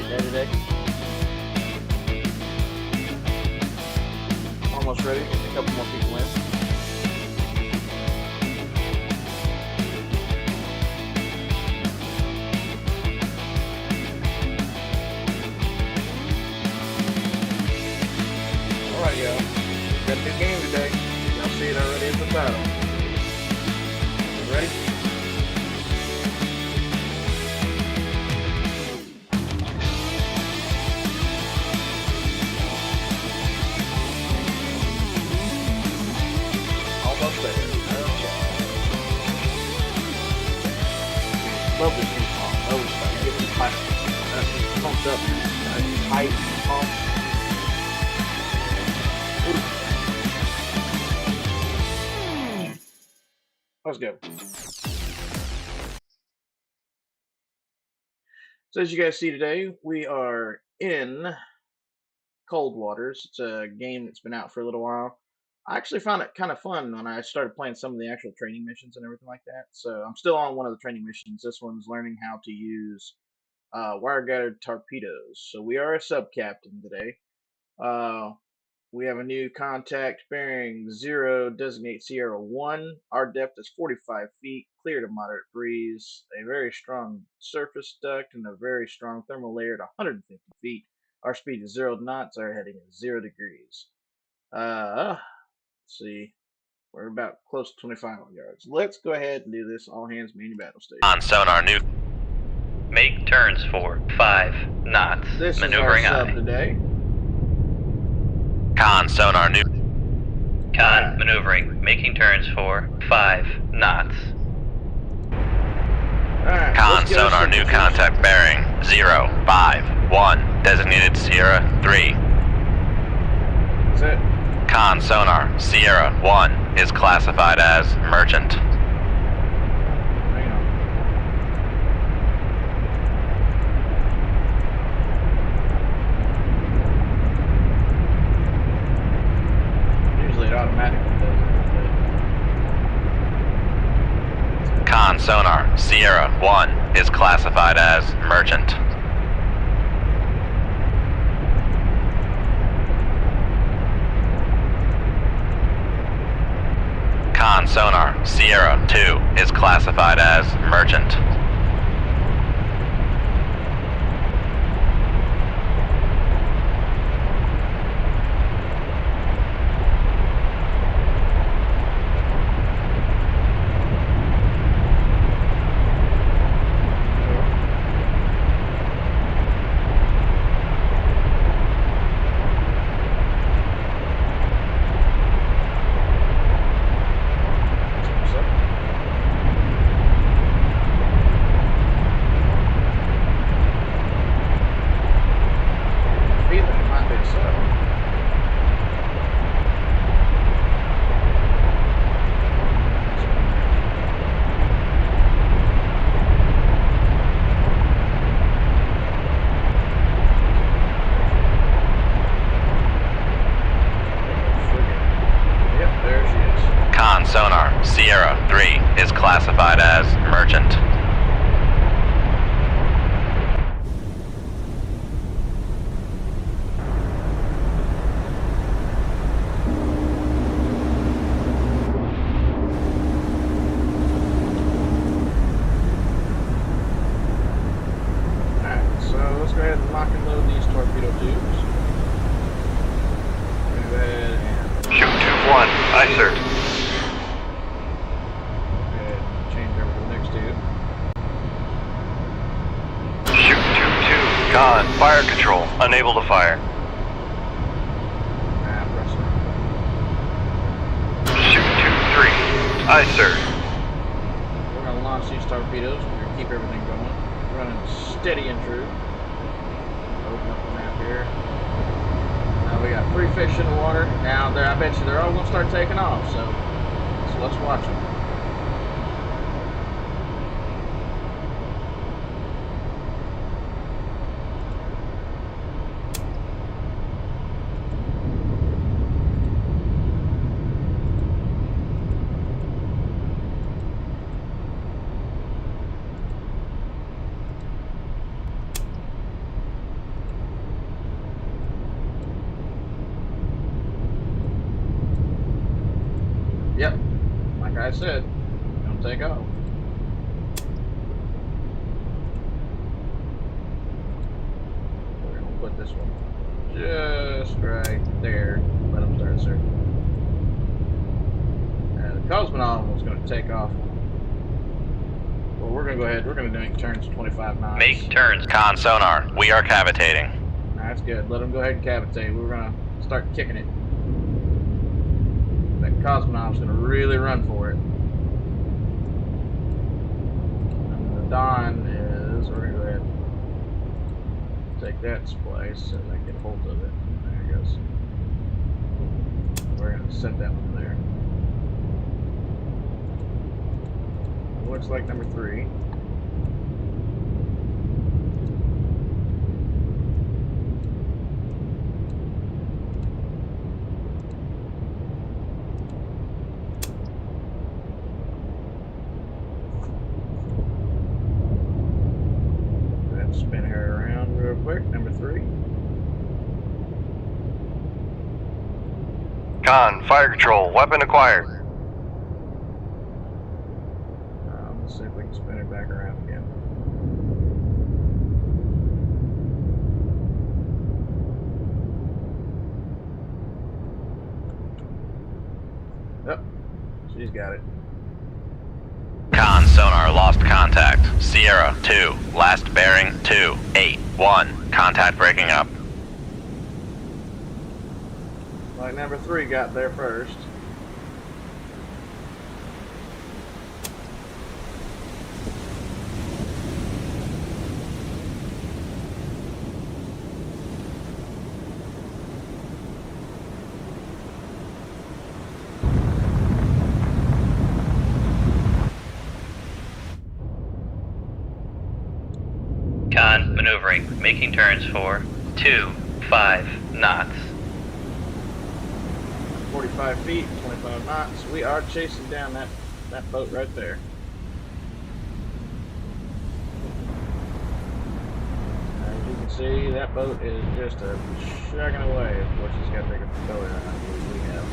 day today. Almost ready. A couple more people in. Alright, y'all. Got a new game today. Y'all see it already at the title. You ready? Almost there. Okay. Love this new song. I always try to get it pumped up. Tight and pumped. Let's go. So as you guys see today, we are in Cold Waters. It's a game that's been out for a little while. I actually found it kind of fun when I started playing some of the actual training missions and everything like that. So I'm still on one of the training missions. This one's learning how to use wire-guided torpedoes. So we are a sub-captain today. We have a new contact bearing 0, designate Sierra 1. Our depth is 45 feet, clear to moderate breeze, a very strong surface duct, and a very strong thermal layer at 150 feet. Our speed is 0 knots, our heading is 0 degrees. Let's see, we're about close to 25 yards. Let's go ahead and do this all hands main battle stage. On sonar new. Make turns for 5 knots. This Maneuvering is our sub eye. today. Con sonar new. Con maneuvering. Making turns for 5 knots. Alright, Con sonar new contact bearing 0, 5, 1. Designated Sierra 3. That's it. Con sonar Sierra 1 is classified as merchant. Hang on. Usually it automatically does it. Con sonar Sierra 1 is classified as merchant. Con sonar Sierra 2 is classified as merchant. Con sonar Sierra 3 is classified as merchant. Alright, so let's go ahead and lock and load these torpedo tubes. Go ahead and Shoot tube 1, aye sir. change over to the next tube. Shoot tube 2, con, fire control, unable to fire. Press it. Shoot tube 3, aye sir. We're going to launch these torpedoes. We're going to keep everything going. Running steady and true. Open up the map here. Now we got 3 fish in the water. Now there, I bet you they're all going to start taking off. So let's watch them. I said, don't take off. We're gonna put this one just right there. Let him start circling. And the cosmonaut was gonna take off. Well, we're gonna go ahead. We're gonna make turns 25 knots. Make turns. Con sonar, we are cavitating. That's good. Let him go ahead and cavitate. We're gonna start kicking it. That cosmonaut's gonna really run for it. And the Dawn is. We're gonna go ahead and take that splice and then get hold of it. There it goes. We're gonna set that one there. Looks like number 3. Let's spin her around real quick. Number 3. Con, fire control, weapon acquired. Let's see if we can spin it back around again. Yep, she's got it. Con sonar lost contact. Sierra 2, last bearing 281. Contact breaking up. Like number 3 got there first. Con maneuvering, making turns for 25 knots. 45 feet, 25 knots. We are chasing down that boat right there. As you can see, that boat is just a chugging away. Of course, it's got a bigger propeller than I believe we have.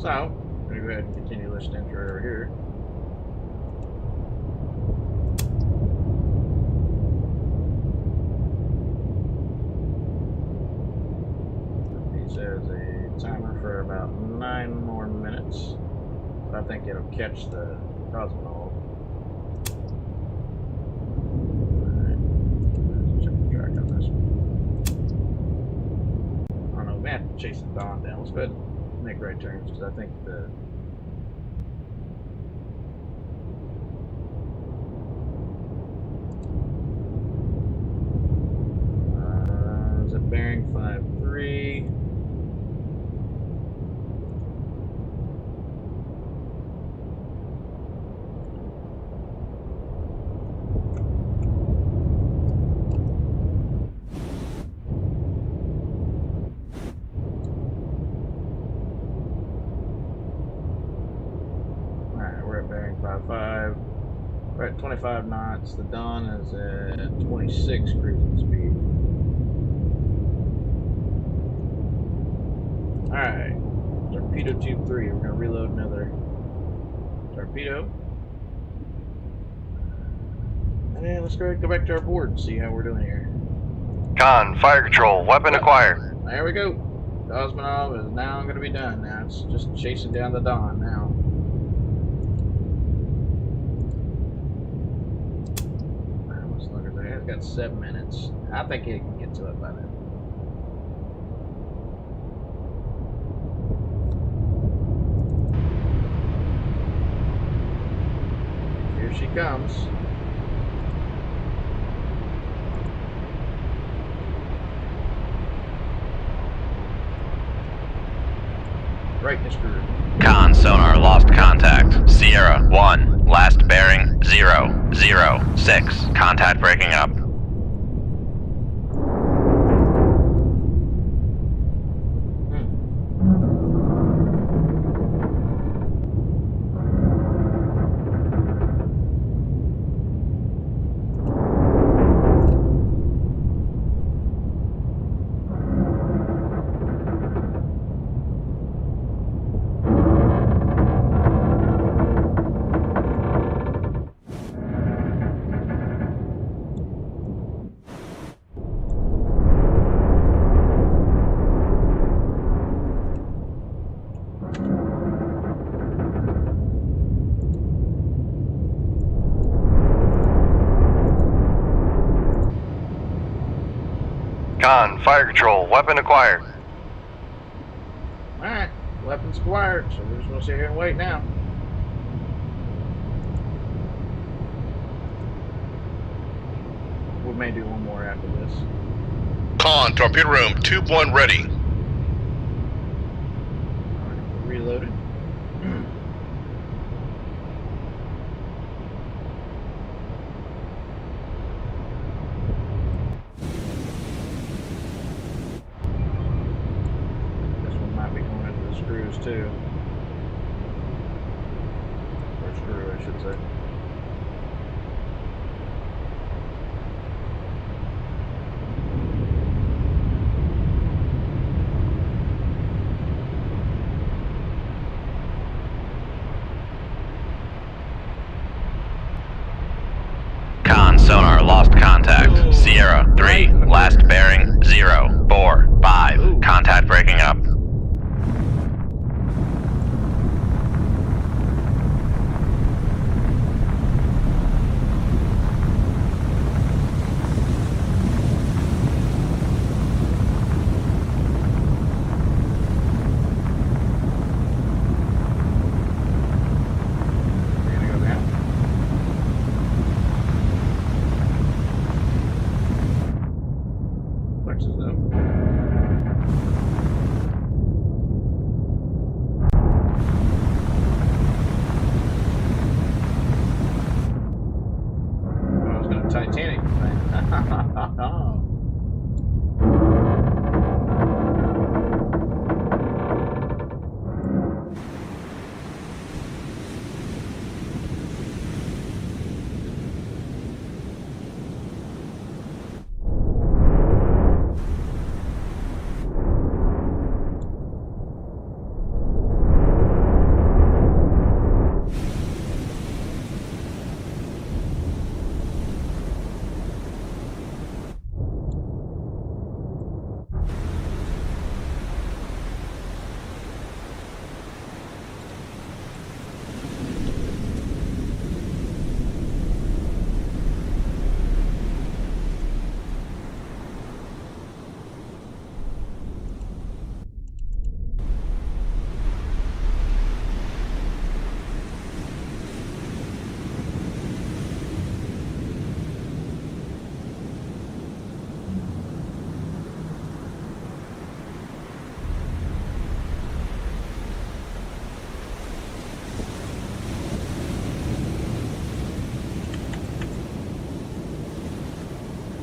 So, I'm going to go ahead and continue this entry over here. There's a timer for about 9 more minutes, but I think it'll catch the cosmonaut. Alright, let's check the track on this one. I don't know, we have to chase the Dawn down. Let's go ahead and make right turns, because I think the is it bearing 5-3? Bearing 5-5. We're at 25 knots. The Dawn is at 26 cruising speed. Alright. Torpedo tube 3. We're going to reload another torpedo. And then let's go back to our board and see how we're doing here. Con, fire control, weapon acquired. There we go. Cosmonov is now going to be done. Now it's just chasing down the Dawn now. It's got 7 minutes. I think it can get to it by then. Here she comes. Brightness group. Con sonar lost contact. Sierra 1, last bearing 006. Contact breaking up. Con, fire control, weapon acquired. Alright, weapons acquired, so we're just gonna sit here and wait now. We may do one more after this. Con, torpedo room, tube 1 ready. Alright, we're reloading. This one might be going into the screws too. Or screw, I should say. Con sonar lost contact. Sierra 3, last bearing 0, 4, 5. Contact breaking up. We're gonna go down. Flexes up. Oh, I was gonna Titanic.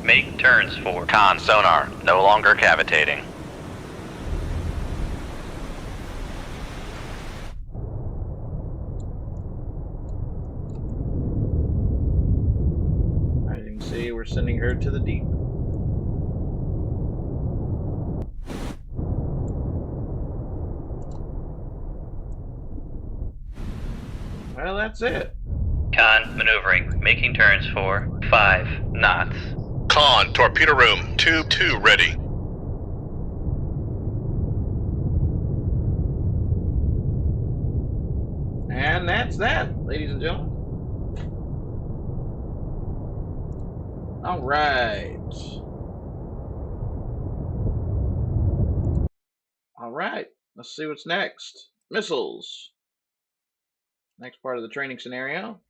Make turns for con sonar, no longer cavitating. As you can see, we're sending her to the deep. Well, that's it. Con maneuvering, making turns for 5 knots. Con, torpedo room, tube 2 ready. And that's that, ladies and gentlemen. All right. All right. Let's see what's next. Missiles. Next part of the training scenario.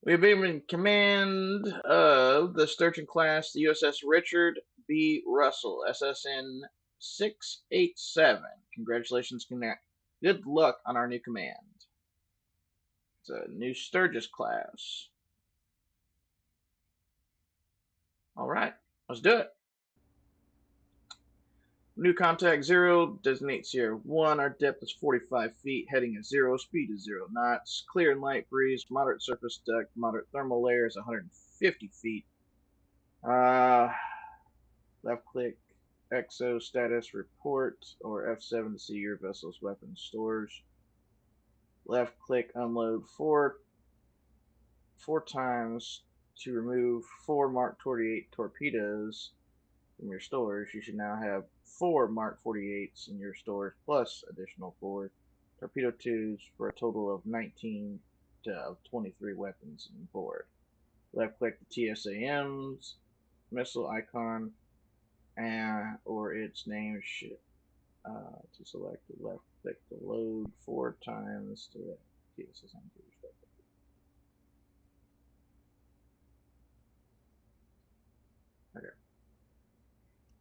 We have been in command of the Sturgeon class, the USS Richard B. Russell, SSN 687. Congratulations, good luck on our new command. It's a new Sturgis class. All right, let's do it. New contact 0, designate Sierra 1. Our depth is 45 feet, heading at 0, speed is 0 knots. Clear and light breeze, moderate surface duct, moderate thermal layer is 150 feet. Left click XO status report or F7 to see your vessel's weapons stores. Left click unload four times to remove 4 Mark 48 torpedoes from your stores. You should now have 4 Mark 48s in your stores plus additional 4 torpedo tubes for a total of 19 to 23 weapons on board. Left click the TSAM's missile icon and or its name should to select the left click to load 4 times to TSS on the Okay.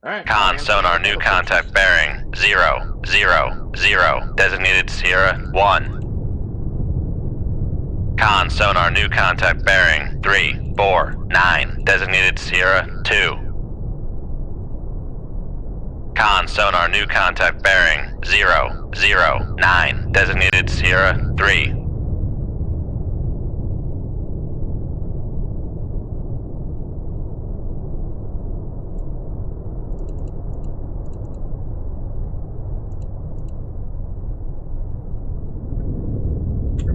Alright. Con sonar new contact bearing 0, 0, 0. Designated Sierra 1. Con sonar new contact bearing 3, 4, 9. Designated Sierra 2. Con sonar new contact bearing 0, 0, 9. Designated Sierra 3.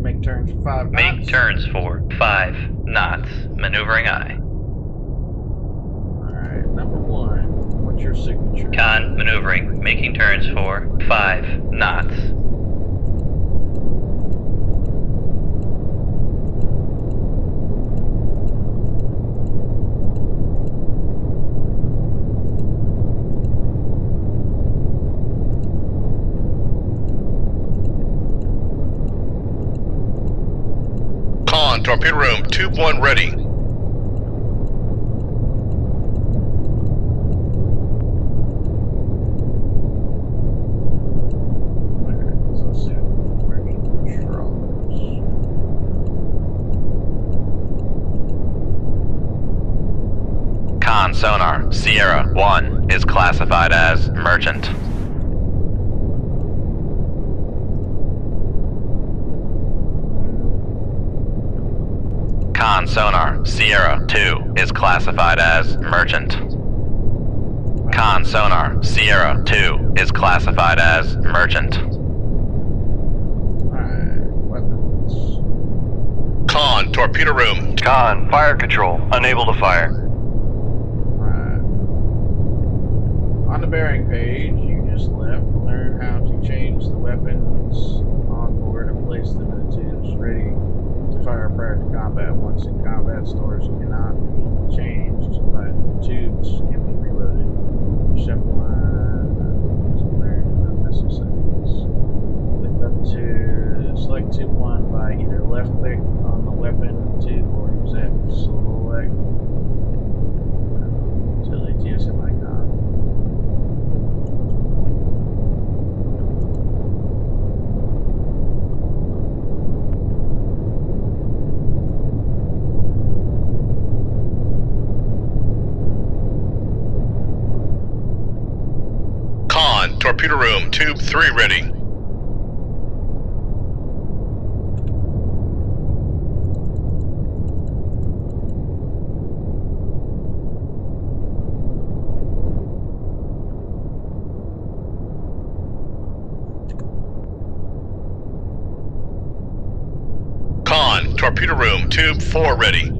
Make turns for 5 knots. Make turns for 5 knots. Maneuvering aye. Alright, number 1. What's your signature? Con maneuvering. Making turns for 5 knots. Con, torpedo room, tube 1 ready. Con sonar Sierra 1 is classified as merchant. Con sonar Sierra 2 is classified as merchant. Con sonar Sierra 2 is classified as merchant. Alright, weapons. Con, torpedo room. Con, fire control. Unable to fire. Alright. On the bearing page, you just left, learn how to change the weapons on board and place them in the tubes ready to fire prior to combat. Once in combat, stores cannot be changed, but tubes can be reloaded. Simple settings. Click up to select tube 1 by either left click on the weapon tube or use F. Select until the TSM icon. Con, torpedo room, tube 3 ready. Con, torpedo room, tube 4 ready.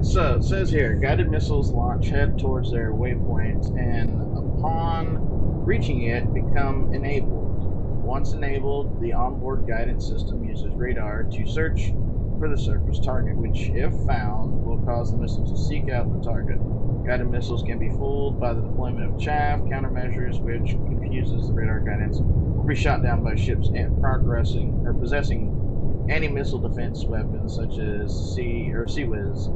So it says here, guided missiles launch head towards their waypoint and upon reaching it become enabled. Once enabled, the onboard guidance system uses radar to search for the surface target, which if found will cause the missile to seek out the target. Guided missiles can be fooled by the deployment of chaff countermeasures, which confuses the radar guidance, or be shot down by ships progressing or possessing anti-missile defense weapons such as CIWS.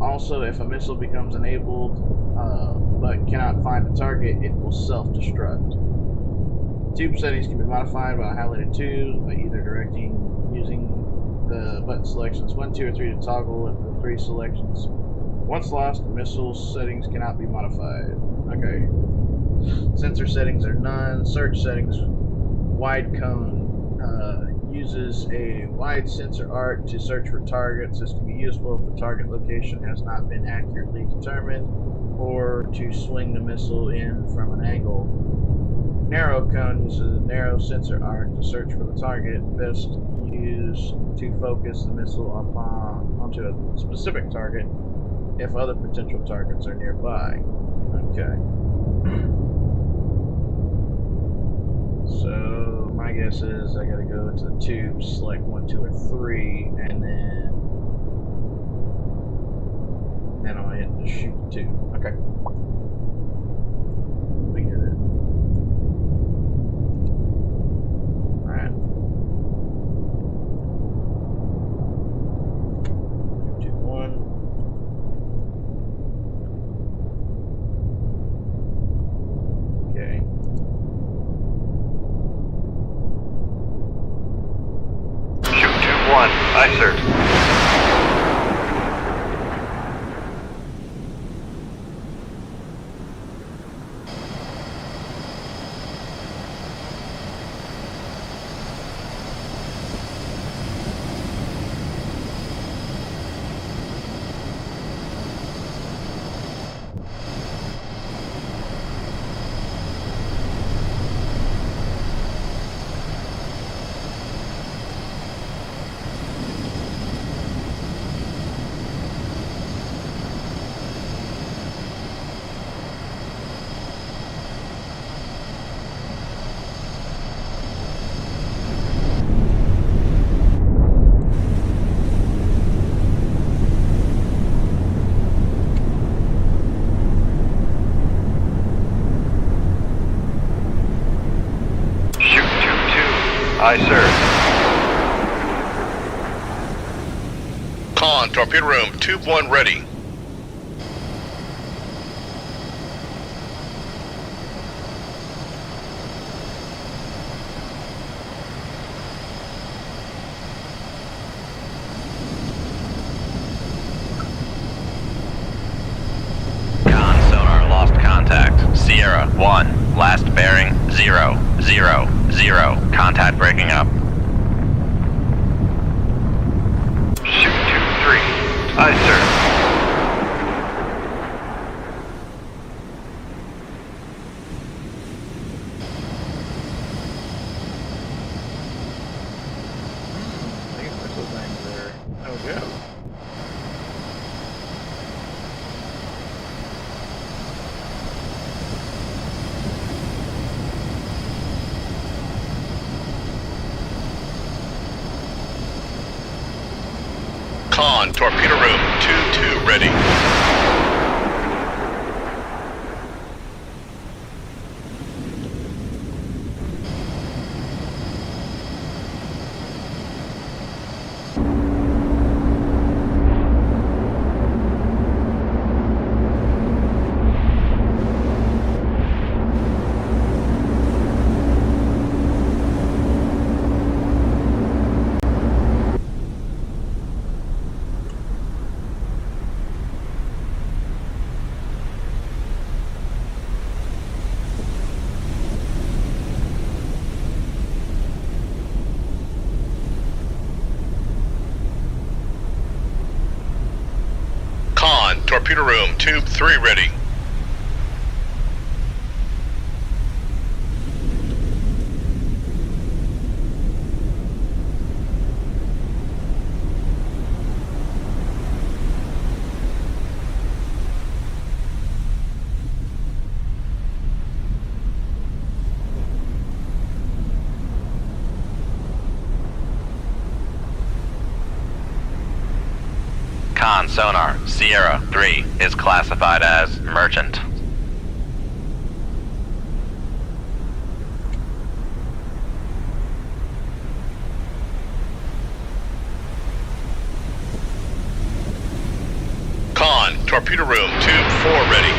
Also, if a missile becomes enabled but cannot find the target, it will self-destruct. Tube settings can be modified by highlighted tubes by either directing using the button selections 1, 2, or 3 to toggle if the 3 selections Once lost, the missile settings cannot be modified. Okay. Sensor settings are none. Search settings, wide cone. Uses a wide sensor arc to search for targets. This can be useful if the target location has not been accurately determined, or to swing the missile in from an angle. Narrow cone uses a narrow sensor arc to search for the target. Best used to focus the missile onto a specific target if other potential targets are nearby. Okay. So my guess is I gotta go into the tube, select 1, 2, or 3, and then I'm gonna hit the shoot the tube. Okay. We get it. Alright. 2, 1. Okay. Shoot tube 1. Aye, sir. Aye, sir. Con, torpedo room, tube 1 ready. Con sonar lost contact. Sierra 1, last bearing 0, 0, 0. Contact breaking up. Shoot tube 3. Aye, sir. I think missile thing there. Oh, yeah. Con, torpedo room, tube 2 ready. Con, torpedo room, tube 3 ready. Con sonar Sierra 3 is classified as merchant. Con, torpedo room, tube 4 ready.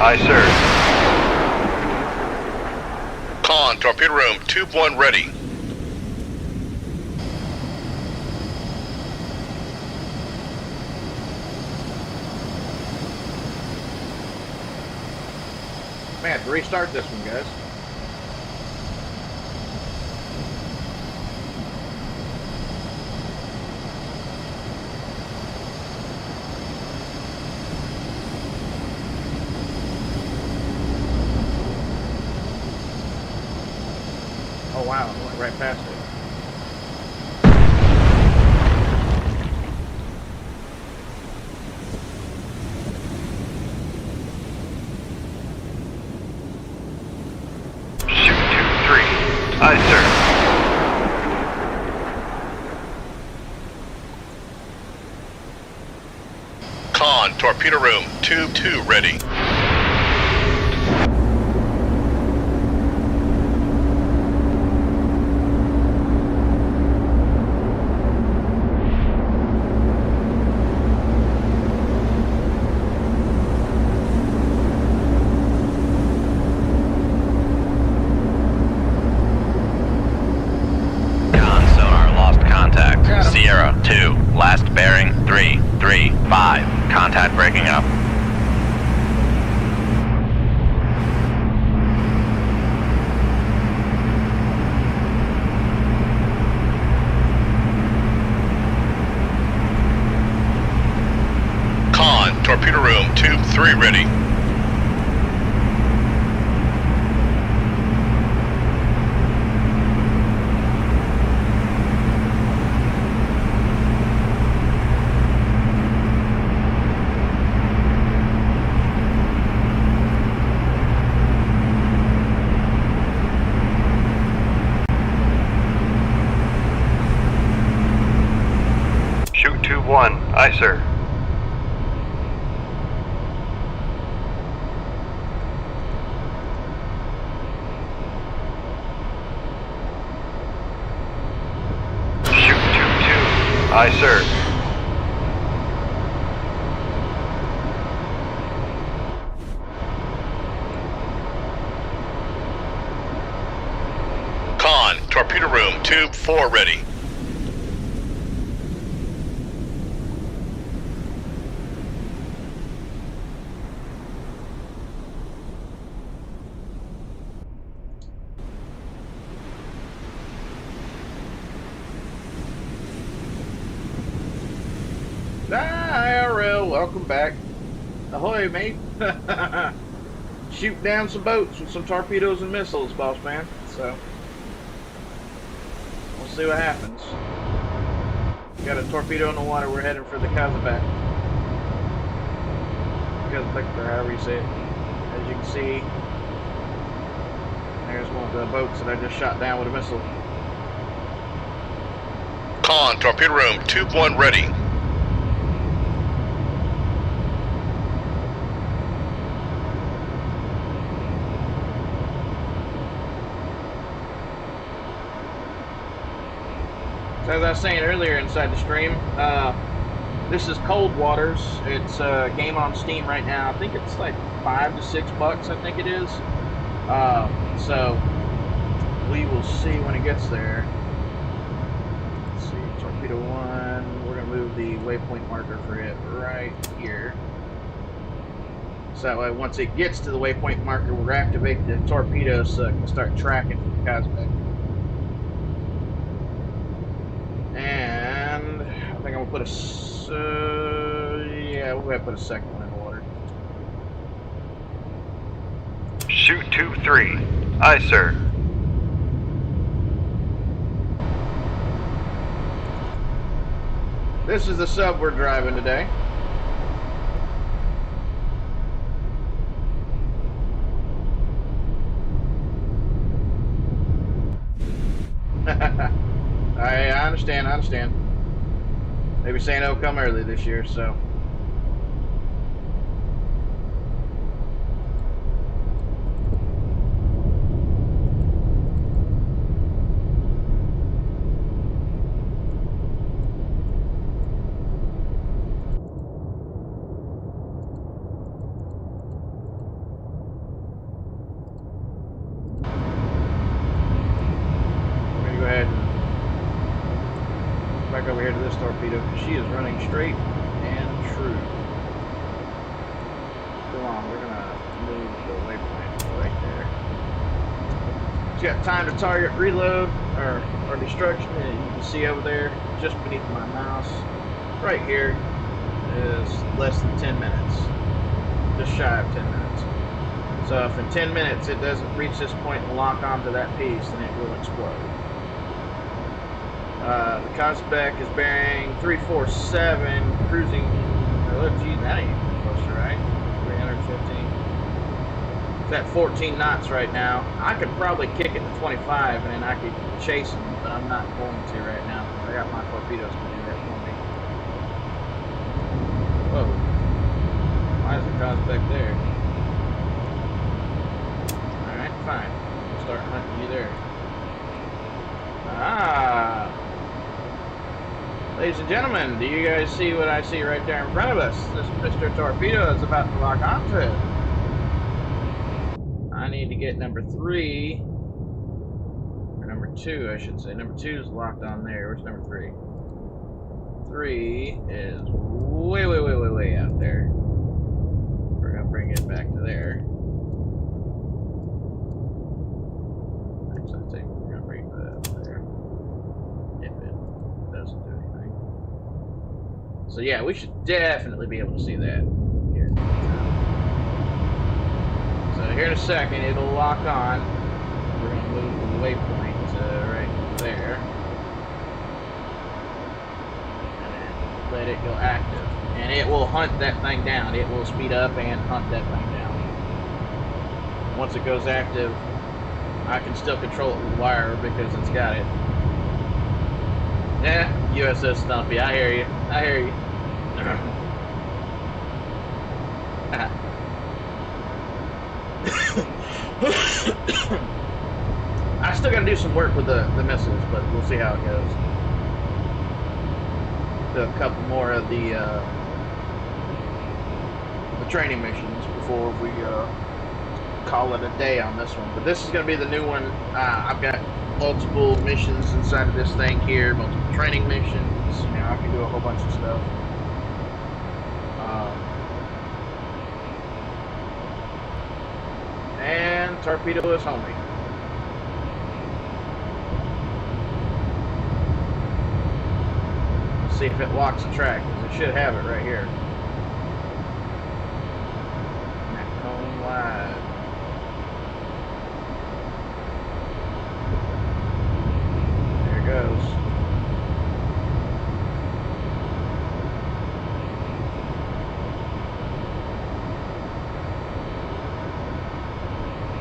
Aye, sir. Con, torpedo room, tube 1 ready. Man, I have to restart this one, guys. Oh wow, I went right past it. Shoot 2-3. Aye, sir. Con, torpedo room, tube 2 ready. Con sonar lost contact. Got him. Sierra 2, last bearing 335. Contact breaking up. Con, torpedo room, tube 3 ready. Shoot 2-1. Aye, sir. Shoot 2-2. Aye, sir. Con, torpedo room, tube 4 ready. IRL, welcome back. Ahoy, mate. Shoot down some boats with some torpedoes and missiles, boss man. So, we'll see what happens. Got a torpedo in the water. We're heading for the Kazabek. Kazabek, or however you say it. As you can see, there's one of the boats that I just shot down with a missile. Con, torpedo room, tube 1 ready. So as I was saying earlier inside the stream, this is Cold Waters. It's a game on Steam right now. I think it's like $5 to $6, I think it is. So we will see when it gets there. Let's see, Torpedo 1. We're gonna move the waypoint marker for it right here. So that way, once it gets to the waypoint marker, we'll activate the torpedo so it can start tracking for the Kazbek. And I think I'm gonna put yeah, we'll have to put a second one in the water. Shoot 2-3. Aye, sir. This is the sub we're driving today. I understand. They were saying it'll come early this year, so. torpedo because she is running straight and true. Come on, we're gonna move the waypoint right there. She's got time to target reload or destruction, and you can see over there, just beneath my mouse, right here, is less than 10 minutes. Just shy of 10 minutes. So if in 10 minutes it doesn't reach this point and lock onto that piece, then it will explode. The Kozbek is bearing 347, cruising, oh geez, that ain't even close to right. 315. It's at 14 knots right now. I could probably kick it to 25 and then I could chase them, but I'm not going to right now because I got my torpedoes to do that for me. Whoa. Why is the Kozbek there? Alright, fine. We'll start hunting you there. Ah! Ladies and gentlemen, do you guys see what I see right there in front of us? This Mr. Torpedo is about to lock onto it. I need to get number 3, or number 2, I should say. Number 2 is locked on there. Where's number 3? 3 is way out there. We're gonna bring it back to there. Actually, I think we're gonna bring that up there. If it doesn't do anything. So yeah, we should definitely be able to see that here. So here in a second, it'll lock on. We're gonna move the waypoint right there. Let it go active, and it will hunt that thing down. It will speed up and hunt that thing down. Once it goes active, I can still control it with wire because it's got it. Yeah, USS Stumpy, I hear you. I hear you. I still gotta do some work with the missiles, but we'll see how it goes. A couple more of the training missions before we call it a day on this one. But this is going to be the new one. I've got multiple missions inside of this thing here, multiple training missions. You know, I can do a whole bunch of stuff. And torpedo is homing. See if it locks the track, because it should have it right here. Cone wide. There it goes.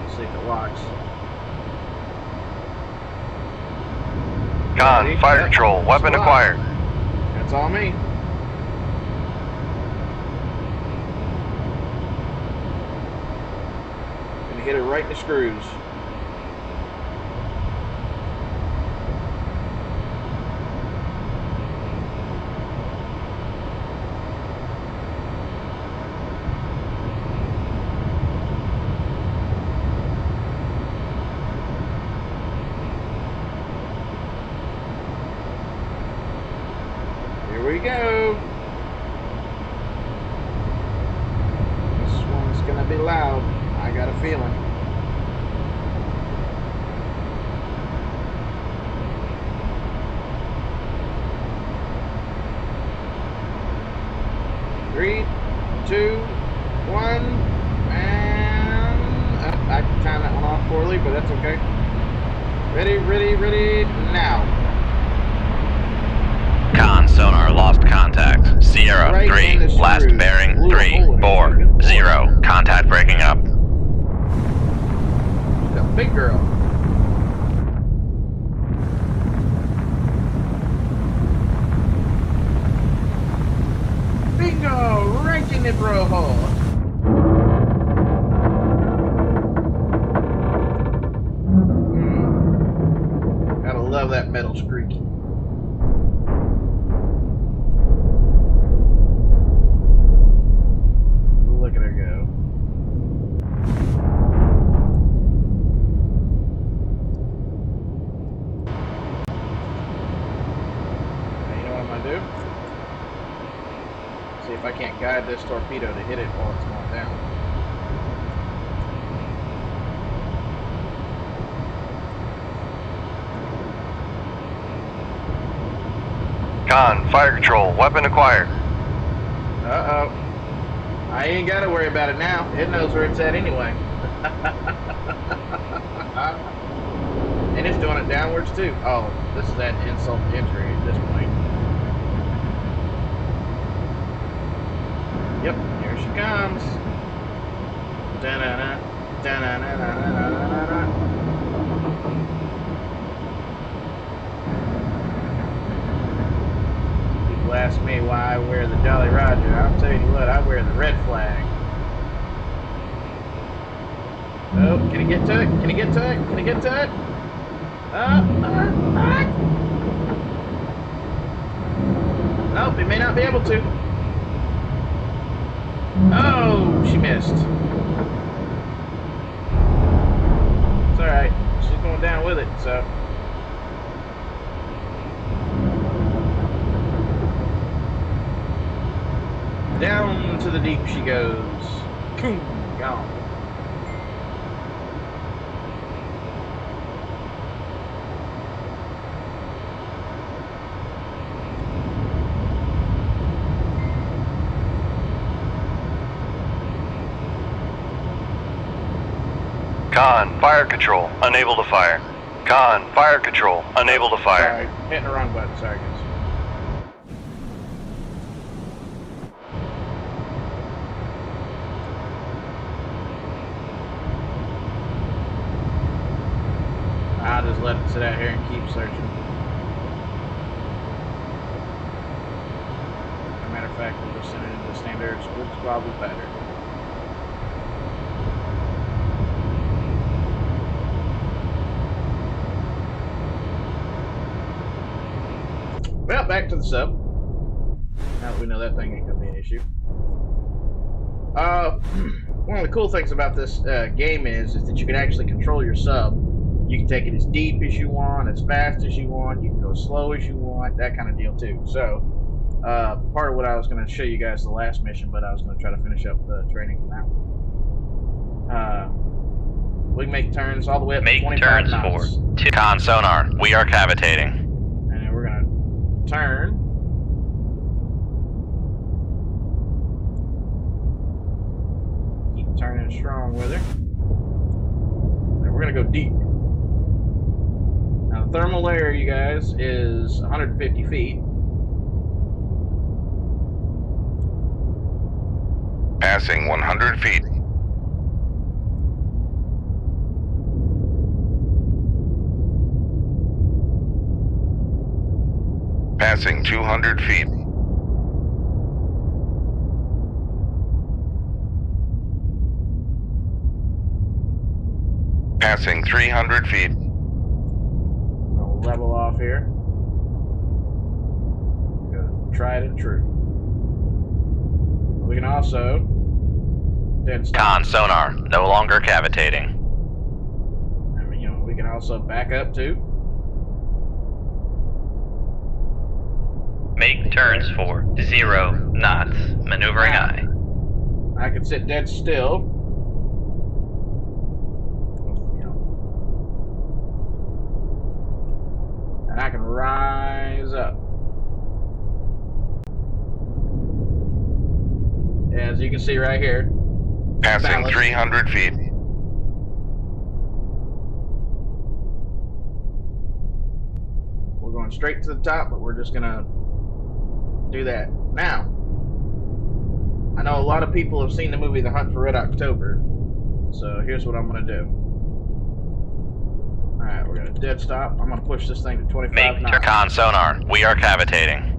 Let's see if it locks. Con, fire control, weapon acquired. That's all me. Gonna hit it right in the screws. Here we go. This one's gonna be loud. I got a feeling. Three, 2, 1, and I timed that one off poorly, but that's okay. Ready, now. Con sonar lost contact. Sierra Right 3, in the last screws. bearing Blew a hole in it. 340. Contact breaking up. The big girl. Bingo! Right in the bro hole. Gotta love that metal squeaky. Look at her go. Now, you know what I'm gonna do? See if I can't guide this torpedo to hit it while it's going down. Con, fire control, weapon acquired. Uh-oh. I ain't got to worry about it now. It knows where it's at anyway. And it's doing it downwards too. Oh, this is at insult to injury at this point. Yep, here she comes. Da-na-na, da-na-na-na-na-na-na-na. People ask me why I wear the Jolly Roger. I'll tell you what, I wear the red flag. Oh, can he get to it? Can he get to it? Can he get to it? Nope, he may not be able to. Oh, she missed. It's alright. She's going down with it, so. Down to the deep she goes. Boom, gone. Con, fire control, unable to fire. Con, fire control, unable to fire. Sorry, hitting the wrong button. Sorry, guys. I'll just let it sit out here and keep searching. As a matter of fact, we'll just send it into the standard squid squabble pattern. Well, back to the sub. Now that we know that thing ain't gonna be an issue. One of the cool things about this game is that you can actually control your sub. You can take it as deep as you want, as fast as you want. You can go slow as you want, that kind of deal too. So, part of what I was going to show you guys the last mission, but I was going to try to finish up the training on that one. We can make turns all the way up to 25 turns knots. for 2. Con sonar, we are cavitating. And then we're going to turn. Keep turning strong with her. And we're going to go deep. Now, the thermal layer, you guys, is 150 feet. Passing 100 feet. Passing 200 feet. Passing 300 feet. We'll level off here. Go tried and true. We can also dead stop. Con sonar, no longer cavitating. I mean, you know, we can also back up too. Make turns for 0 knots. Maneuvering aye. I can sit dead still. You know. And I can rise up. As you can see right here. Passing Balance. 300 feet. We're going straight to the top, but we're just gonna do that. Now, I know a lot of people have seen the movie The Hunt for Red October, so here's what I'm gonna do. Alright, we're gonna dead stop. I'm gonna push this thing to 25 Make knots. Con sonar, we are cavitating.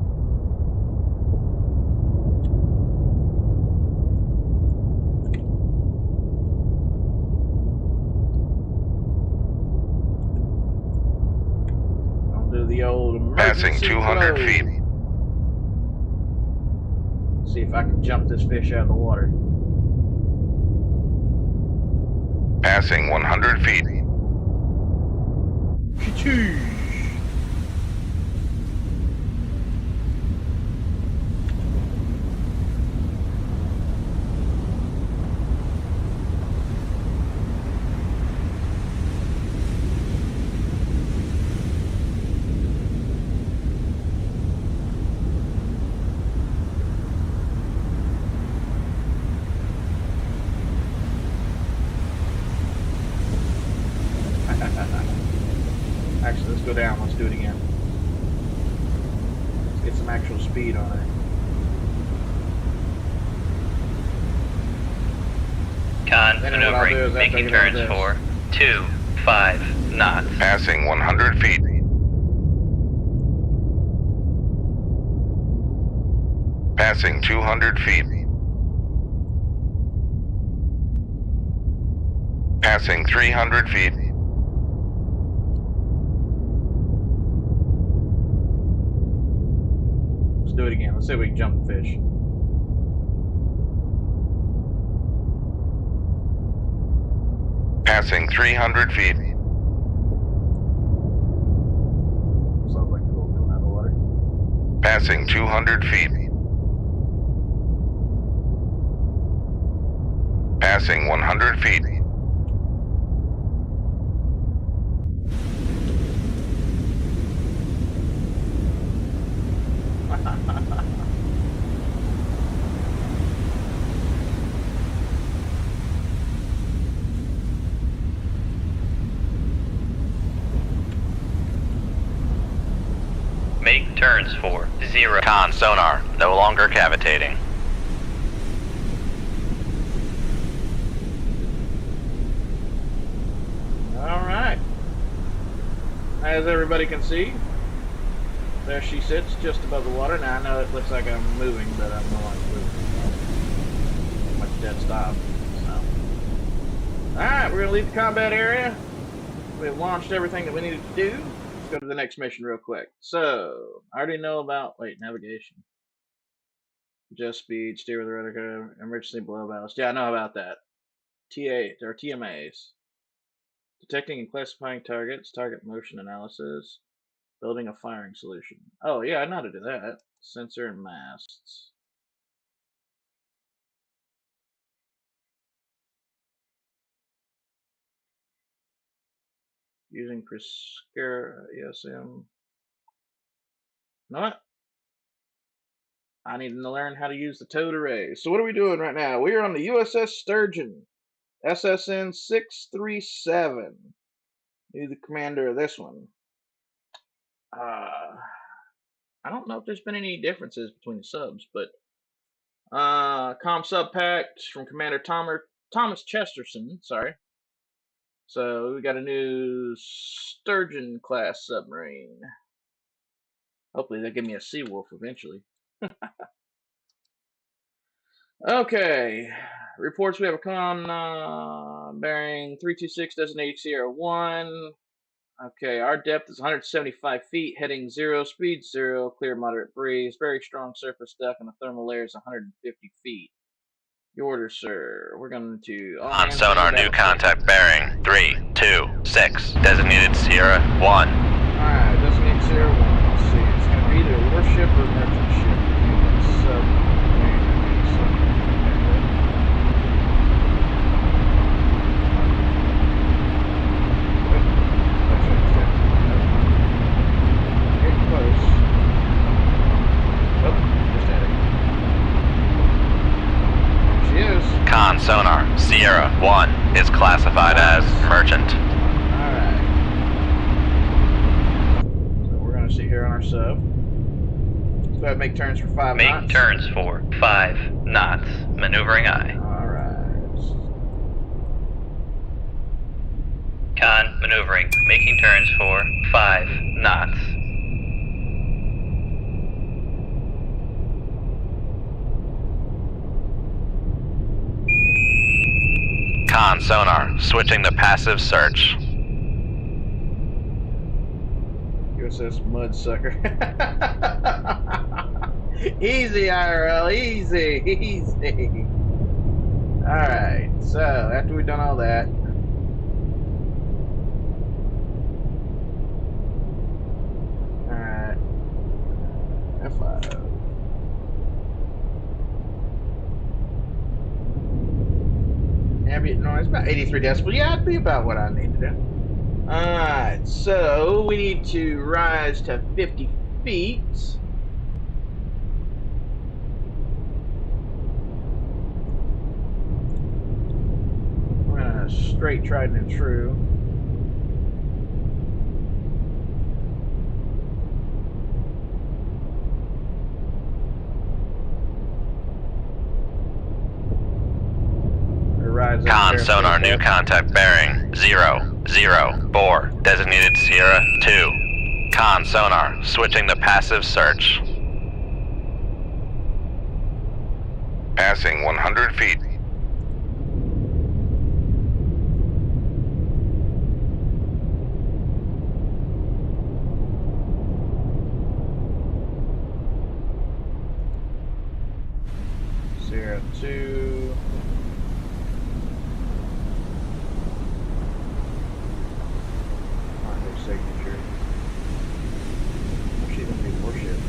I'll do the old Passing emergency 200 flow. feet. See if I can jump this fish out of the water. Passing 100 feet. Ka-choo! speed on her. Con, Then what I'll do is maneuvering, after I making get all turns this- for 2-5 knots. Passing 100 feet. Passing 200 feet. Passing 300 feet. Let's do it again. Let's see if we can jump the fish. Passing 300 feet. Sounds like cool coming out of the water. Passing 200 feet. Passing 100 feet. Make turns for 0. Con sonar, no longer cavitating. Alright. As everybody can see, there she sits just above the water. Now I know it looks like I'm moving, but I'm no longer moving. Much dead stop. So. Alright, we're gonna leave the combat area. We've launched everything that we needed to do. Let's go to the next mission real quick. So, I already know about navigation. Adjust speed, steer with the rudder, emergency blow ballast. Yeah, I know about that. T8 or TMAs. Detecting and classifying targets, target motion analysis, building a firing solution. Oh yeah, I know how to do that. Sensor and masts. Using Prescara ESM. You know what? I need to learn how to use the towed array. So what are we doing right now? We are on the USS Sturgeon, SSN 637. You're the commander of this one. I don't know if there's been any differences between the subs, but comm sub pack from Commander Thomas Chesterton. Sorry. So we got a new Sturgeon class submarine. Hopefully they give me a Seawolf eventually. Okay. Reports we have a con bearing 326 designated Sierra 1. Okay, our depth is 175 feet, heading 0, speed 0, clear moderate breeze, very strong surface depth, and the thermal layer is 150 feet. Your order, sir. We're going to... On sonar, new contact bearing 326, designated Sierra 1. Alright, designated Sierra 1. Let's see. It's going to be either a warship or a merchant ship. Con sonar, Sierra 1 is classified as merchant. Alright. So we're going to see here on our sub. So I make turns for 5 knots. Make turns for 5 knots. Maneuvering eye. Alright. Con, maneuvering, making turns for 5 knots. Con sonar, switching to passive search. USS Mudsucker. Easy, IRL, easy, easy. Alright, so after we've done all that, alright, F5. Ambient noise, about 83 decibels. Yeah, that'd be about what I need to do. Alright, so we need to rise to 50 feet. We're gonna straight Trident and True. advise that Con Sheriff sonar State new Depth. contact bearing 004. Designated Sierra 2. Con sonar switching to passive search. Passing 100 feet. Sierra 2. Find their signature. Actually, gonna be warship.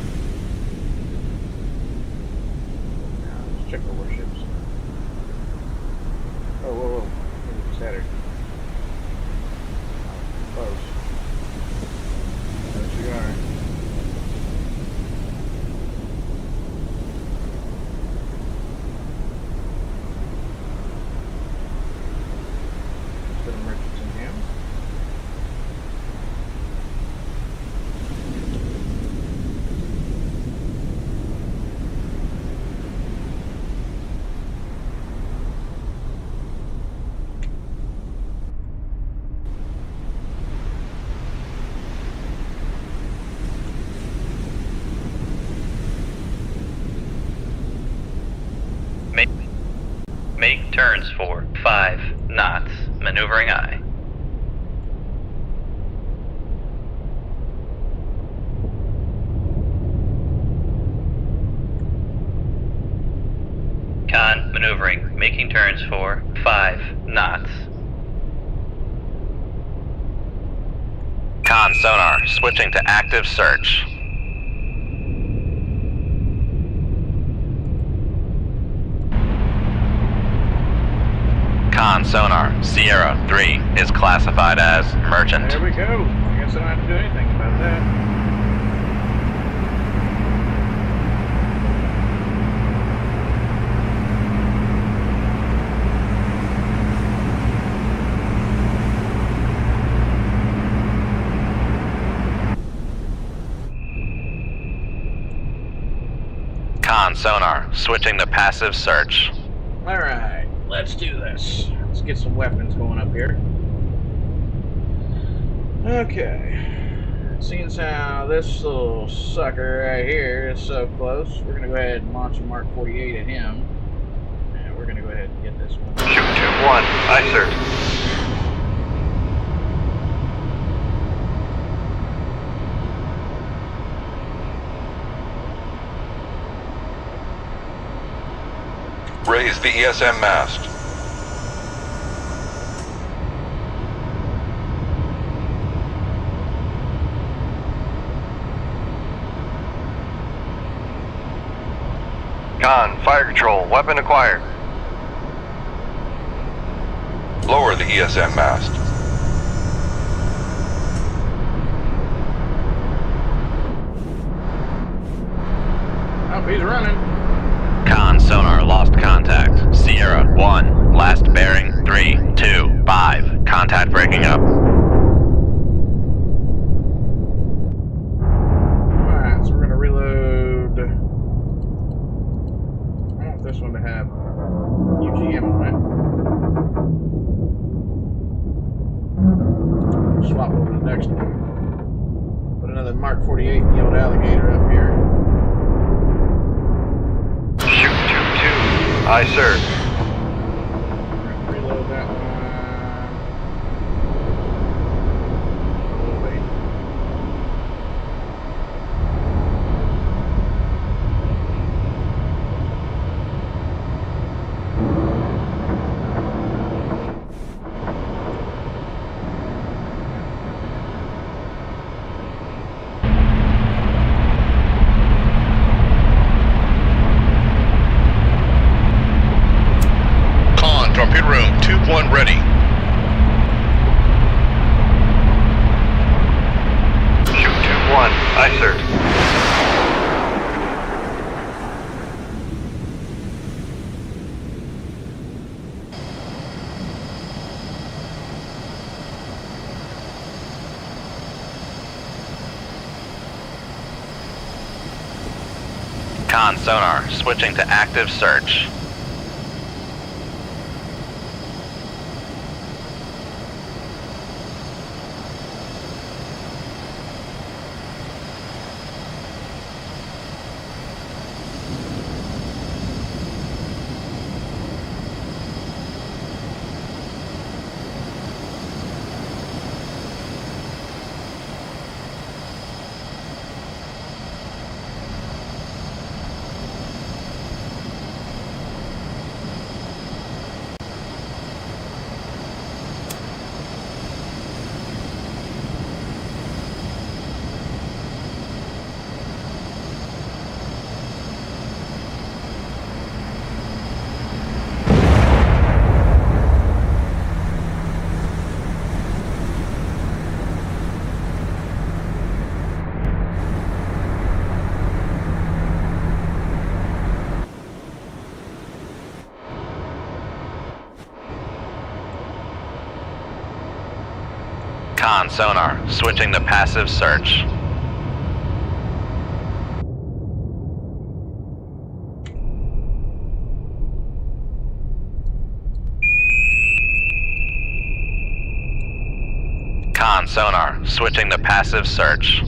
Now, let's check the warships. Oh, whoa, whoa. I think we just had her. Close. There you are. Bit of merchants in here. Make turns for 5 knots. Maneuvering aye. Con maneuvering. Making turns for 5 knots. Con sonar switching to active search. Con sonar Sierra 3 is classified as merchant. There we go. I guess I don't have to do anything about that. Con sonar switching to passive search. Alright, let's do this. Let's get some weapons going up here. Okay. Seeing as how this little sucker right here is so close, we're going to go ahead and launch a Mark 48 at him. And we're going to go ahead and get this one. Shoot 2-1. Aye, sir. Raise the ESM mast. Con, fire control, weapon acquired. Lower the ESM mast. Oh, he's running. Con sonar lost contact. Sierra 1. Last bearing 325. Contact breaking up. Alright, so we're going to reload. I want this one to have UGM on it. Swap over to the next one. Put another Mark 48 Yield Alligator up here. Shoot 2-2. Aye, sir. Reload that one. Wait. Con, torpedo room, tube 1 ready. Shoot 2-1. Aye, sir. Con sonar switching to active search. Con sonar, switching to passive search. Con sonar, switching to passive search.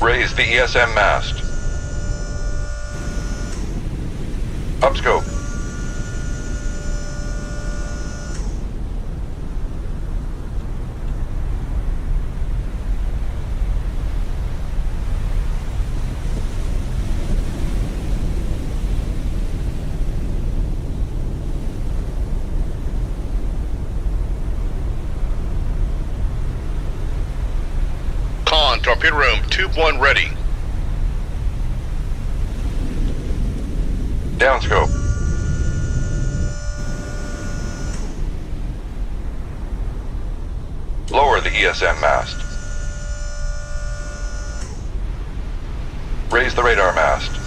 Raise the ESM mast. Upscope. Con, torpedo room, tube 1 ready. Downscope. Lower the ESM mast. Raise the radar mast.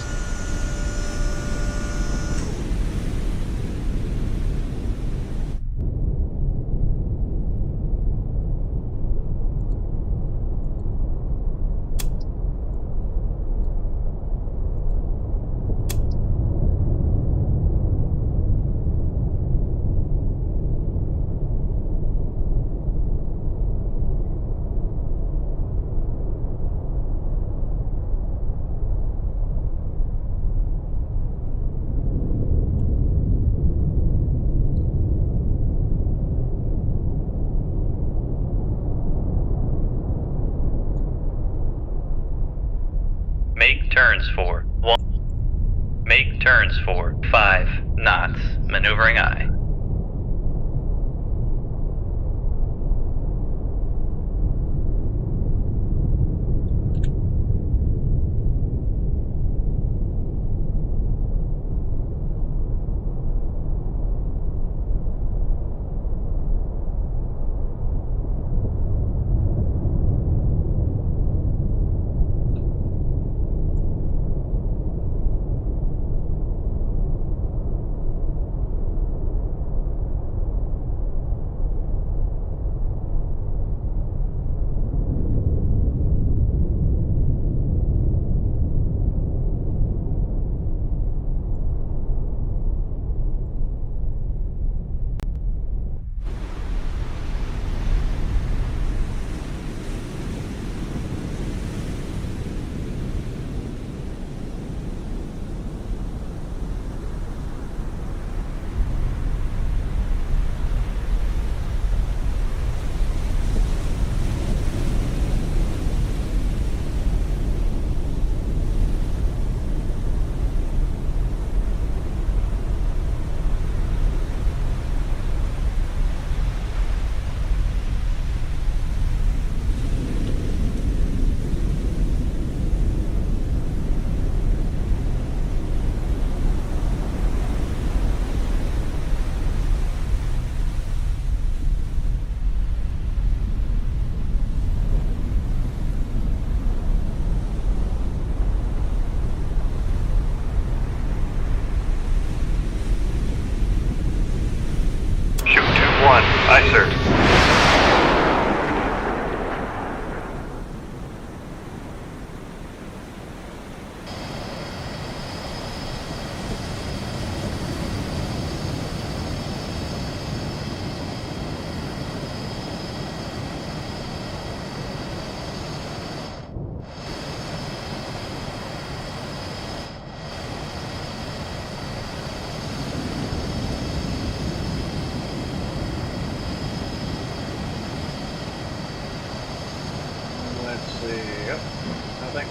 Make turns for 1. Make turns for 5 knots. Maneuvering aye.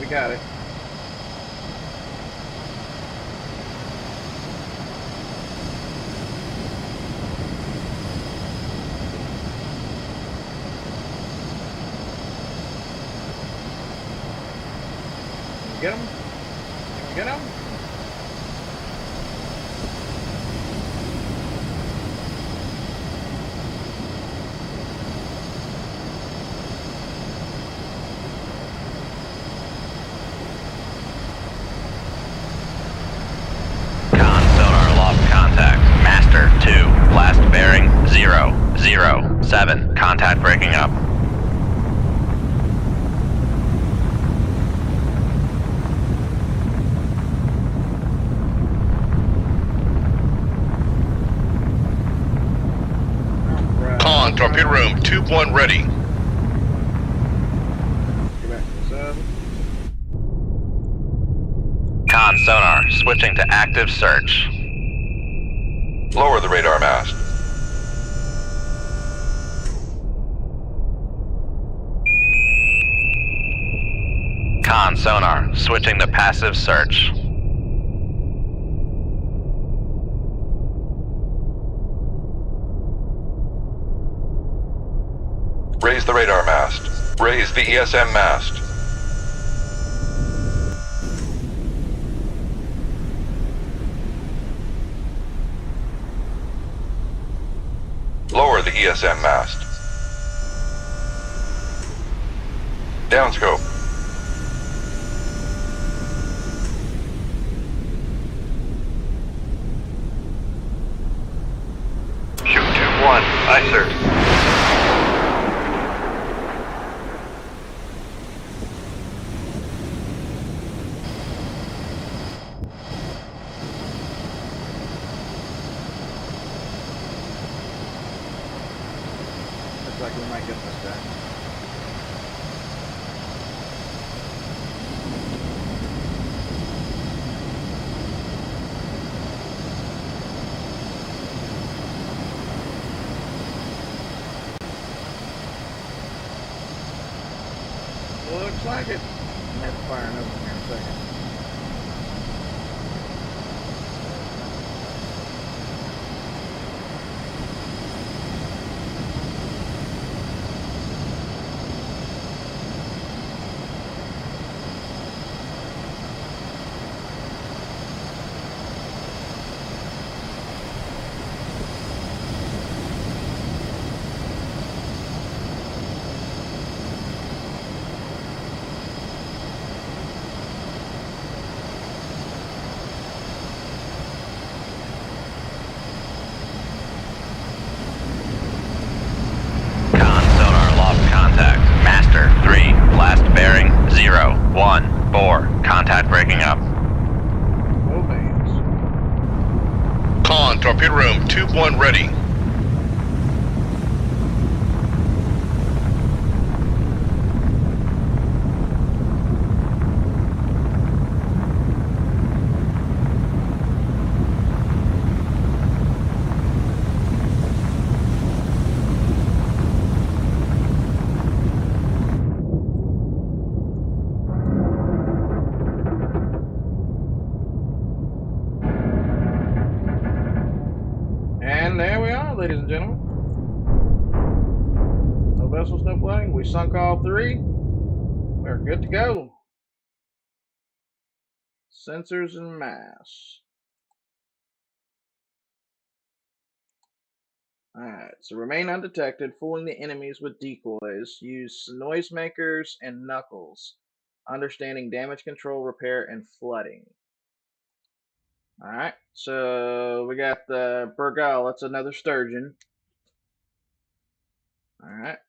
we got it. Get him? Can we get him? Con sonar lost contact. Master 2. Last bearing 007. Contact breaking up. Con, torpedo room, tube 1 ready. Go back to the sub. Con sonar switching to active search. Lower the radar mast. Con sonar switching to passive search. Raise the radar mast. Raise the ESM mast. Lower the ESM mast. Downscope. Shoot tube 1. Aye, sir. Looks like we might get this guy. Looks like it. I'm gonna have to fire another one here in a second. Con sonar lost contact. Master 3. Last bearing 014. Contact breaking up. Obeys. Con, torpedo room, tube 1 ready. And there we are, ladies and gentlemen. No vessels, no flagging. We sunk all three. We're good to go. Sensors and mass. Alright, so remain undetected, fooling the enemies with decoys. Use noisemakers and knuckles. Understanding damage control, repair, and flooding. Alright, so we got the Burgal, that's another sturgeon. Alright.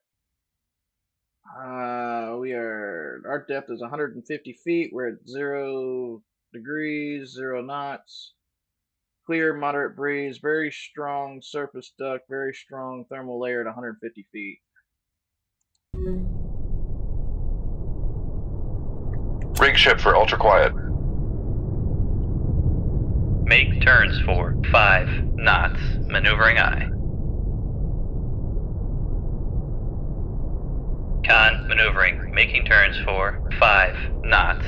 Our depth is 150 feet. We're at 0 degrees, 0 knots. Clear, moderate breeze, very strong surface duct, very strong thermal layer at 150 feet. Rig ship for ultra quiet. Make turns for 5 knots. Maneuvering eye. Con, maneuvering, making turns for 5 knots.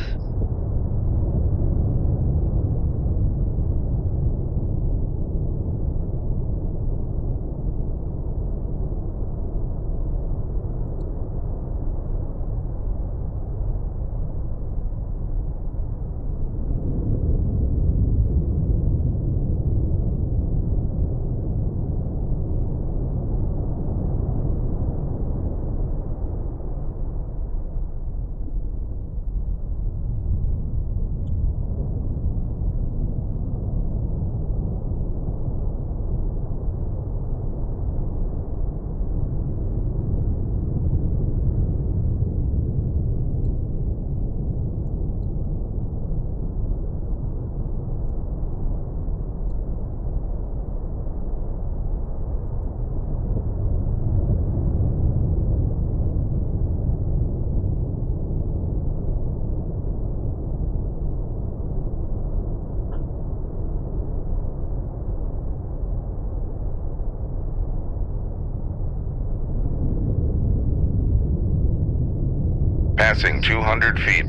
Passing 200 feet.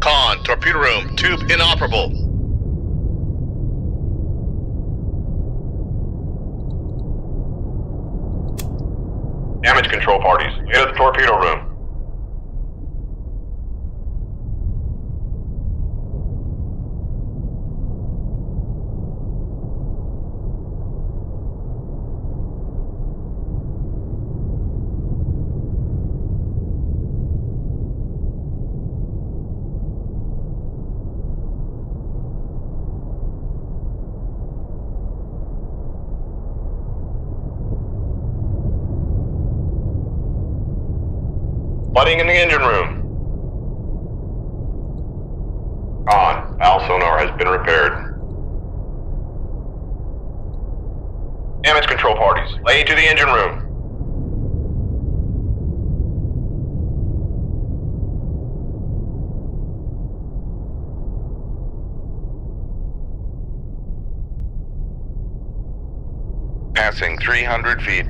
Con, torpedo room, tube inoperable. Damage control parties, into the torpedo room. Flooding in the engine room. On. Al sonar has been repaired. Damage control parties, lay to the engine room. Passing 300 feet.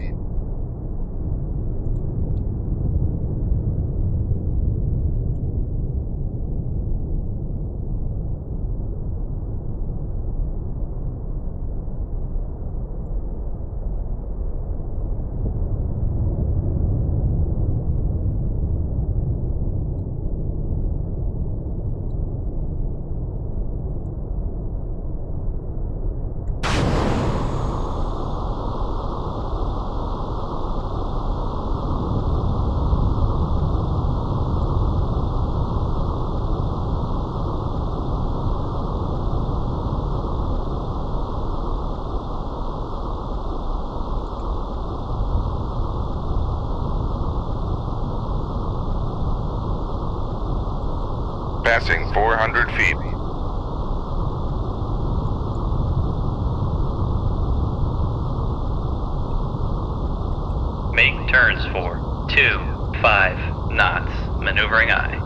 Passing 400 feet. Make turns for 2 5 knots. Maneuvering aye.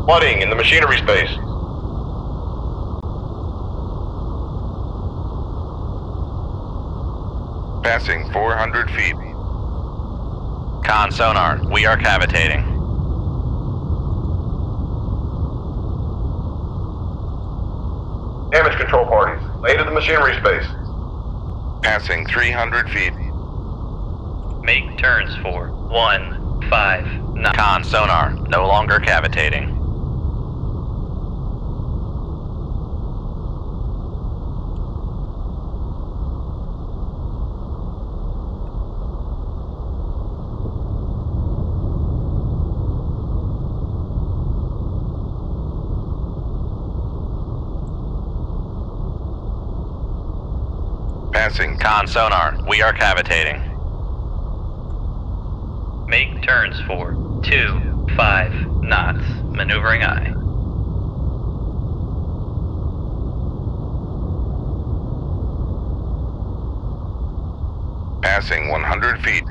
Flooding in the machinery space. Passing 400 feet. Con sonar, we are cavitating. Damage control parties, lay to the machinery space. Passing 300 feet. Make turns for 1 5 knots. Con sonar, no longer cavitating. Passing. Con sonar, we are cavitating. Make turns for 25 knots. Maneuvering aye. Passing 100 feet.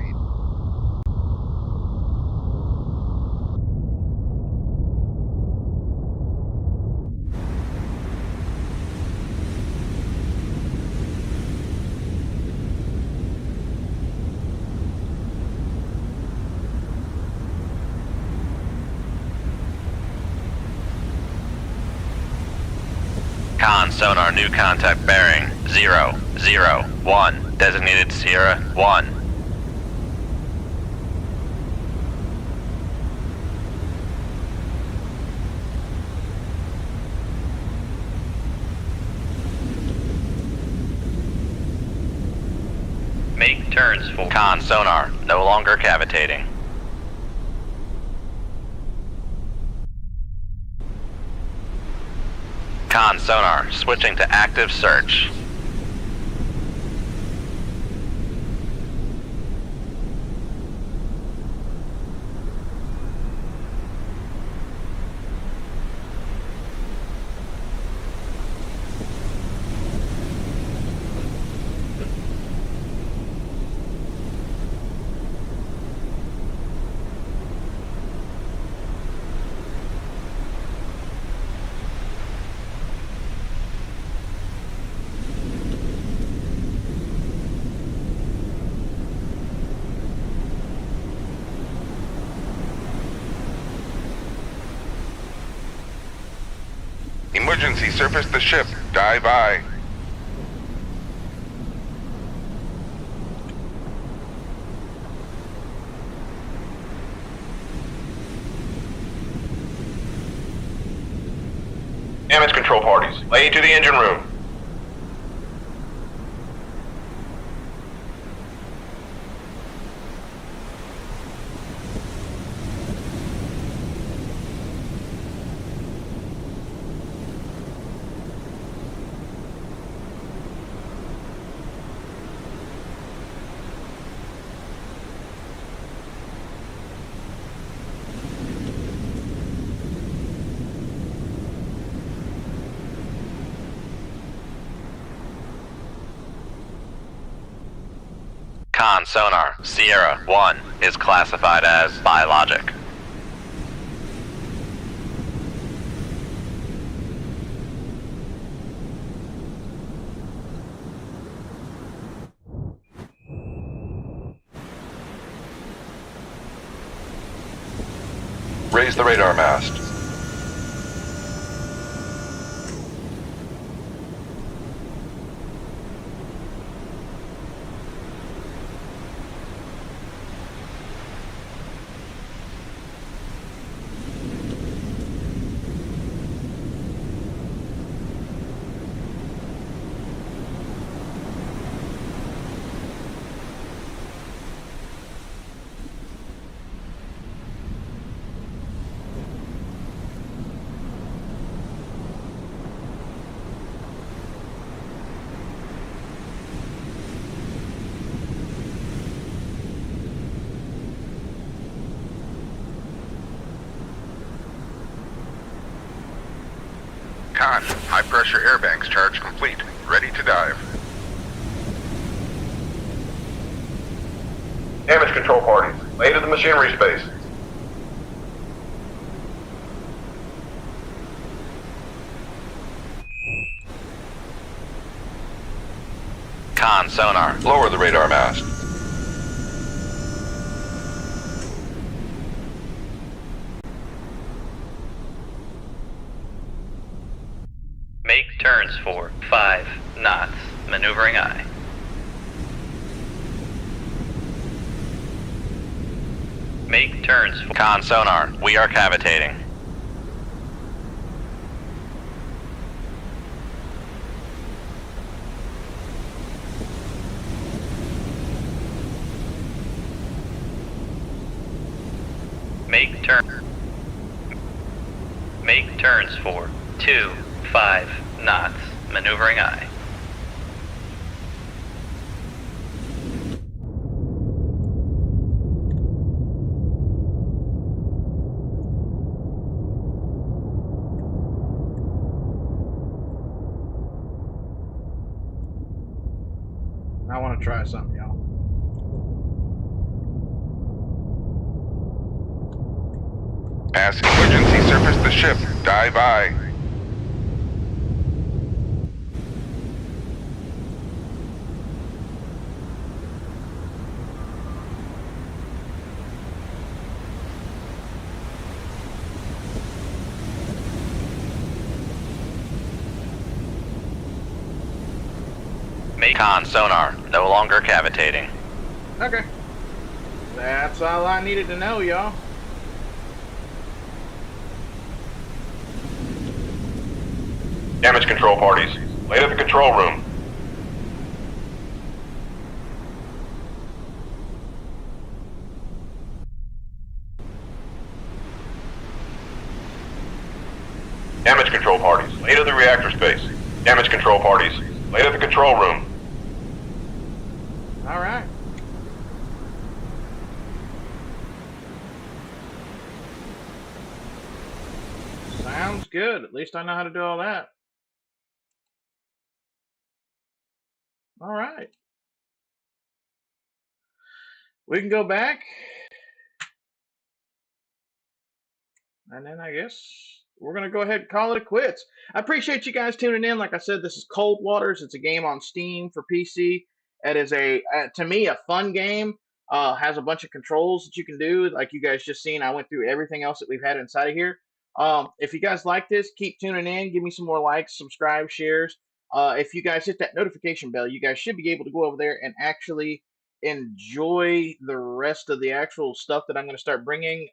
Con sonar, new contact bearing 001. Designated Sierra 1. Make turns for Con sonar, no longer cavitating. Con sonar, switching to active search. Emergency, surface the ship. Dive aye. Damage control parties, lay to the engine room. Con sonar, Sierra 1 is classified as biologic. Raise the radar mast. Con, high pressure air banks charge complete. Ready to dive. Damage control parties, lay to the machinery space. Con sonar, Lower the radar mast. make turns for 5 knots. Maneuvering aye. Make turns for Con sonar, we are cavitating. Make turns for 2-5 knots. Maneuvering aye. I want to try something, y'all. As emergency surface the ship, dive I. Con sonar, no longer cavitating. Okay. That's all I needed to know, y'all. Damage control parties, late at the control room. Damage control parties, late at the reactor space. Damage control parties, late at the control room. All right. Sounds good. At least I know how to do all that. All right. We can go back. And then I guess we're going to go ahead and call it a quits. I appreciate you guys tuning in. Like I said, this is Cold Waters. It's a game on Steam for PC. It is to me, a fun game. Has a bunch of controls that you can do. Like you guys just seen, I went through everything else that we've had inside of here. If you guys like this, keep tuning in. Give me some more likes, subscribe, shares. If you guys hit that notification bell, you guys should be able to go over there and actually enjoy the rest of the actual stuff that I'm going to start bringing.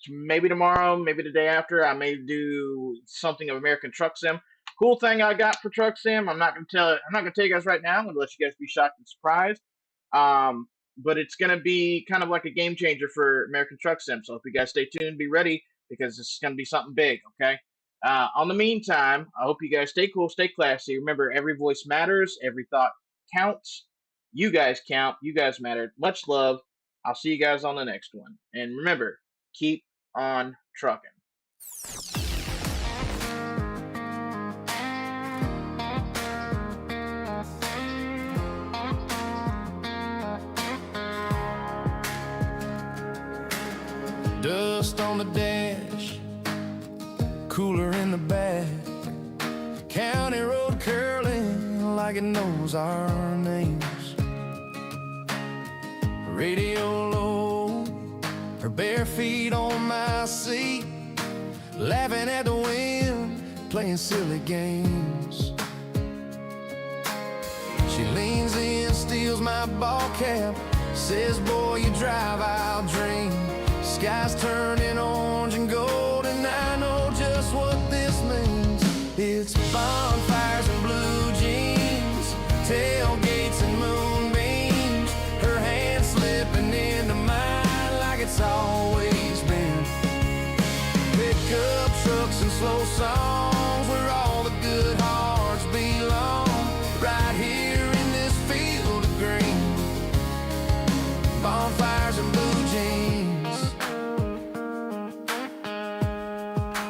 Maybe tomorrow, maybe the day after, I may do something of American Truck Sim. Cool thing I got for Truck Sim, I'm not gonna tell you guys right now. I'm gonna let you guys be shocked and surprised. But it's gonna be kind of like a game changer for American Truck Sim. So if you guys stay tuned, be ready because this is gonna be something big. Okay. On the meantime, I hope you guys stay cool, stay classy. Remember, every voice matters, every thought counts. You guys count. You guys matter. Much love. I'll see you guys on the next one. And remember, keep on trucking. Dust on the dash, cooler in the back, county road curling like it knows our names. Radio low, her bare feet on my seat, laughing at the wind, playing silly games. She leans in, steals my ball cap, says, boy, you drive, I'll dream. Sky's turning orange and gold, and I know just what this means. It's bonfires and blue jeans, tailgates and moonbeams, her hand slipping into mine like it's always been. Pickup trucks and slow songs.